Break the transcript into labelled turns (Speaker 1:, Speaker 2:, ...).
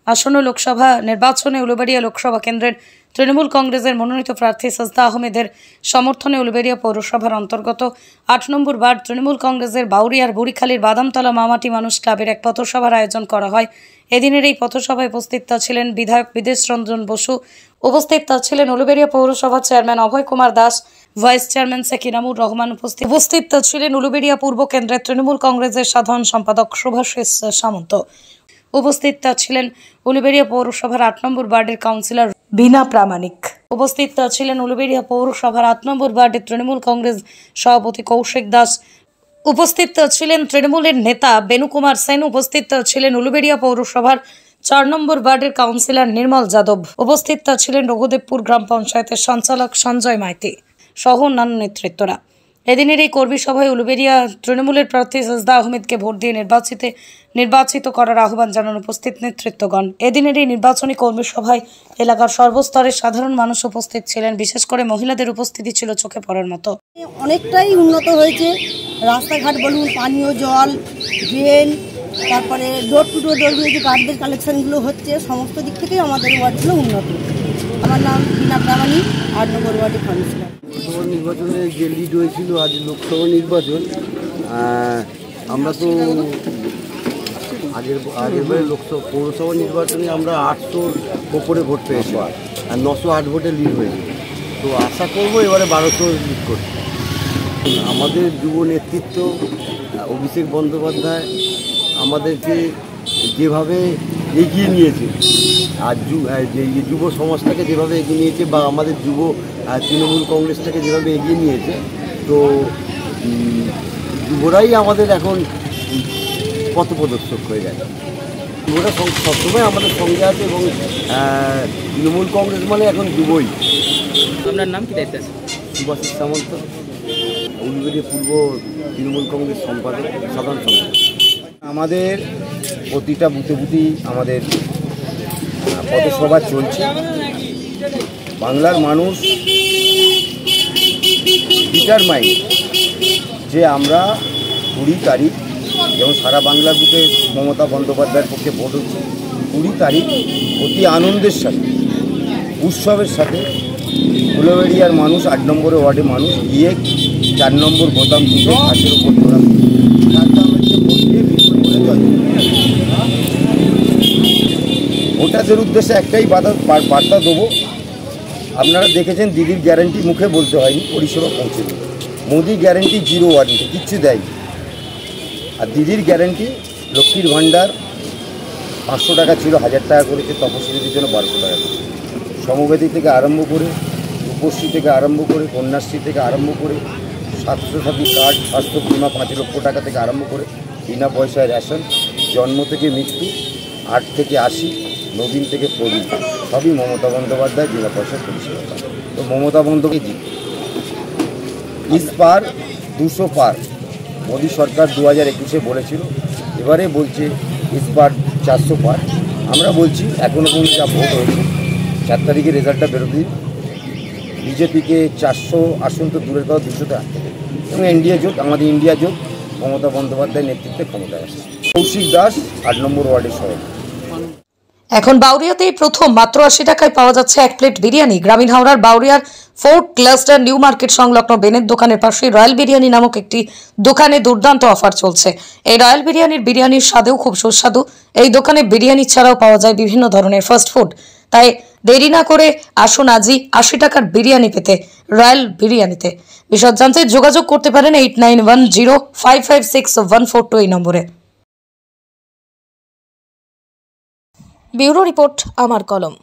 Speaker 1: আসন্ন লোকসভা নির্বাচনে উলুবেড়িয়া লোকসভা কেন্দ্রের তৃণমূল কংগ্রেসের মনোনীত প্রার্থী সাজদা আহমেদের সমর্থনে উলুবেড়িয়া পৌরসভার অন্তর্গত ৮ নম্বর ওয়ার্ড তৃণমূল কংগ্রেসের বাউরিয়ার বুড়িখালীর বাদামতলা মামাটি মানুষ ক্লাবের এক পথসভার আয়োজন করা হয়। এদিনের এই পথসভায় উপস্থিত ছিলেন বিধায়ক বিদেশ রঞ্জন বসু, উপস্থিত ছিলেন উলুবেড়িয়া পৌরসভার চেয়ারম্যান অভয় কুমার দাস, ভাইস চেয়ারম্যান সেকিনামুর রহমান, উপস্থিত ছিলেন উলুবেড়িয়া পূর্ব কেন্দ্রের তৃণমূল কংগ্রেসের সাধারণ সম্পাদক শুভাশিস সামন্ত, উপস্থিত ছিলেন উলুবেড়িয়া পৌরসভার ৮ নম্বর ওয়ার্ডের কাউন্সিলর বিনা প্রামাণিক, উপস্থিত ছিলেন উলুবেড়িয়া পৌরসভার ৮ নম্বর ওয়ার্ডের তৃণমূল কংগ্রেস সভাপতি কৌশিক দাস, উপস্থিত ছিলেন তৃণমূলের নেতা বেনু কুমার সেন, উপস্থিত ছিলেন উলুবেড়িয়া পৌরসভার ৪ নম্বর ওয়ার্ডের কাউন্সিলর নির্মল যাদব, উপস্থিত ছিলেন রঘুদেবপুর গ্রাম পঞ্চায়েতের সঞ্চালক সঞ্জয় মাইতি সহ অন্যান্য নেতৃত্বরা। এদিনের এই কর্মী সভায় উলুবেড়িয়া তৃণমূলের প্রার্থী সাজদা আহমেদকে ভোট দিয়ে নির্বাচিত করার আহ্বান জানান উপস্থিত নেতৃত্বগণ। এদিনের এই নির্বাচনী কর্মী সভায় এলাকার সর্বস্তরের সাধারণ মানুষ উপস্থিত ছিলেন, বিশেষ করে মহিলাদের উপস্থিতি ছিল চোখে পড়ার মতো।
Speaker 2: অনেকটাই উন্নত হয়েছে, রাস্তাঘাট বলুন, পানীয় জল, ড্রেন, তারপরে ডোর টু ডোর যে কার্ডের কালেকশনগুলো হচ্ছে, সমস্ত দিক থেকেই আমাদের ওয়ার্ডগুলো উন্নত। আমার নাম বিনা প্রামাণিক, ৮ নম্বর ওয়ার্ডের কাউন্সিলর।
Speaker 3: লোকসভা নির্বাচনে যে লিড হয়েছিল, আজ লোকসভা নির্বাচন, আমরা তো আগেরবারে লোকসভা পৌরসভা নির্বাচনে আমরা ৮০০-র ওপরে ভোট পেয়েছি আর ৯০৮ ভোটে লিড হয়েছে। তো আশা করবো এবারে ১২০০ লিড করতে। আমাদের যুব নেতৃত্ব অভিষেক বন্দ্যোপাধ্যায় আমাদেরকে যেভাবে এগিয়ে নিয়েছে, আর যুব সমাজটাকে যেভাবে এগিয়ে নিয়েছে, বা আমাদের যুব তৃণমূল কংগ্রেসটাকে যেভাবে এগিয়ে নিয়েছে, তো যুবরাই আমাদের এখন পথপ্রদর্শক হয়ে গেছে। যুবরা সবসময় আমাদের সঙ্গে আছে এবং তৃণমূল কংগ্রেস মানে এখন যুবই।
Speaker 4: আপনার নাম কি দায়িত্ব আছে?
Speaker 3: শুভাশিস সামন্ত, উলুবেড়িয়া পূর্ব তৃণমূল কংগ্রেস সম্পাদক, সাধারণ সম্পাদক। আমাদের প্রতিটা বুথে বুথেই আমাদের পথসভা চলছে। বাংলার মানুষ ডিটারমাইন্ড যে আমরা 20 তারিখ, যেমন সারা বাংলার বুথে মমতা বন্দ্যোপাধ্যায়ের পক্ষে ভোট হচ্ছে, 20 তারিখ অতি আনন্দের সাথে, উৎসবের সাথে উলুবেড়িয়ার মানুষ, ৮ নম্বর ওয়ার্ডের মানুষ গিয়ে ৪ নম্বর বোতাম টিপে ঘাসের উপর তোলা ভোটারদের উদ্দেশ্যে একটাই বার্তা দেবো। আপনারা দেখেছেন দিদির গ্যারান্টি মুখে বলতে হয়নি, পরিষেবা পৌঁছে দিন। মোদি গ্যারান্টি 0 ওয়ারেন্টি, কিচ্ছু দেয়নি। আর দিদির গ্যারান্টি লক্ষ্মীর ভাণ্ডার 500 টাকা ছিল, 1000 টাকা করেছে, তপশিলীদের জন্য 1200 টাকা করেছে। সমবেদী থেকে আরম্ভ করে, রূপশ্রী থেকে আরম্ভ করে, কন্যাশ্রী থেকে আরম্ভ করে, স্বাস্থ্যসাথী কার্ড, স্বাস্থ্য বিমা 5 লক্ষ টাকা থেকে আরম্ভ করে, বিনা পয়সায় রেশন, জন্ম থেকে মৃত্যু, 8 থেকে 80, নবীন থেকে প্রবীণ, সবই মমতা বন্দ্যোপাধ্যায় বিনা পয়সার পরিষেবা। তো মমতা বন্দ্যোপাধ্যায় ইস পার 200 পার মোদী সরকার 2021-এ বলেছিল, এবারে বলছে ইস পার 400 পার। আমরা বলছি এখনও পর্যন্ত যা ভোট হয়েছে, 4 তারিখে রেজাল্টটা বেরোতে, বিজেপিকে 400 আসন তো দূরের কথা 200টা, এবং এনডিএ জোট, আমাদের ইন্ডিয়া জোট মমতা বন্দ্যোপাধ্যায়ের নেতৃত্বে ক্ষমতায় আসে। কৌশিক দাস, 8 নম্বর ওয়ার্ডের সভাপতি।
Speaker 1: এখন বাউরিয়াতেই প্রথম মাত্র 80 টাকায় পাওয়া যাচ্ছে 1 প্লেট বিরিয়ানি। গ্রামীণ হাওড়ার বাউরিয়ার ফোর্ট ক্লাস্টার নিউ মার্কেট সংলগ্ন বেনের দোকানের পাশে রয়্যাল বিরিয়ানি নামক একটি দোকানে দুর্দান্ত অফার চলছে। এই রয়্যাল বিরিয়ানির স্বাদেও খুব সুস্বাদু। এই দোকানে বিরিয়ানি ছাড়াও পাওয়া যায় বিভিন্ন ধরনের ফাস্ট ফুড। তাই দেরি না করে আসুন আজই 80 টাকার বিরিয়ানি পেতে রয়্যাল বিরিয়ানিতে। বিশদ জানতে যোগাযোগ করতে পারেন 8910556142 এই নম্বরে। ব্যুরো রিপোর্ট, আমার কলম।